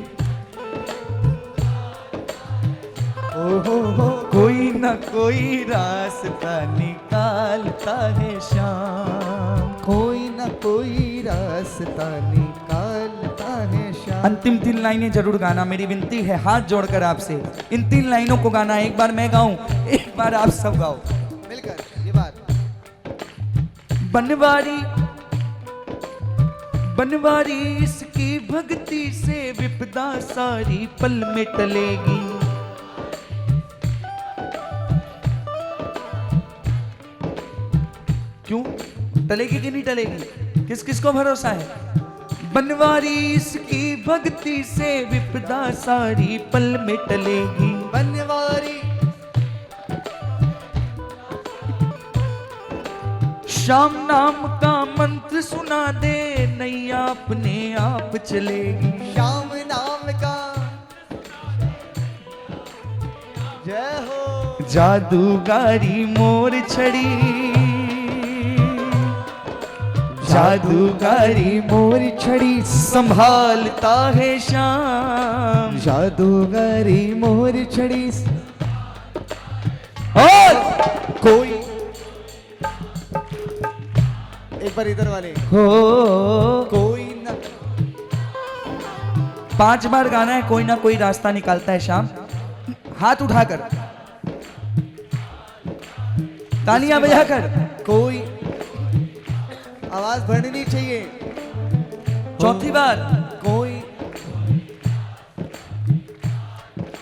ओहो कोई ना कोई रास्ता निकालता है शाम, कोई ना कोई रास्ता निकालता है शाम। अंतिम 3 लाइनें जरूर गाना, मेरी विनती है हाथ जोड़कर आपसे। इन 3 लाइनों को गाना, एक बार मैं गाऊं, एक बार आप सब गाओ मिलकर। ये बात बनवारी बनवारी इसकी भक्ति से विपदा सारी पल में टलेगी, क्यों टलेगी कि नहीं टलेगी? किस किस को भरोसा है? बनवारी इसकी भक्ति से विपदा सारी पल में टलेगी, बनवारी श्याम नाम का मंत्र सुना दे नैया अपने आप चलेगी, श्याम नाम का। जय हो। जादूगारी मोर छड़ी, जादूगारी मोर छड़ी संभालता है श्याम, जादूगारी मोर छड़ी। और कोई एक बार इधर वाले। हो कोई ना। 5 बार गाना है, कोई ना कोई रास्ता निकालता है शाम। हाथ उठाकर, तालियां बजाकर। कोई आवाज बढ़नी चाहिए। 4थी बार, कोई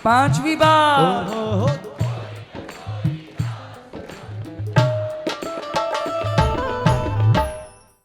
5वीं बार। हो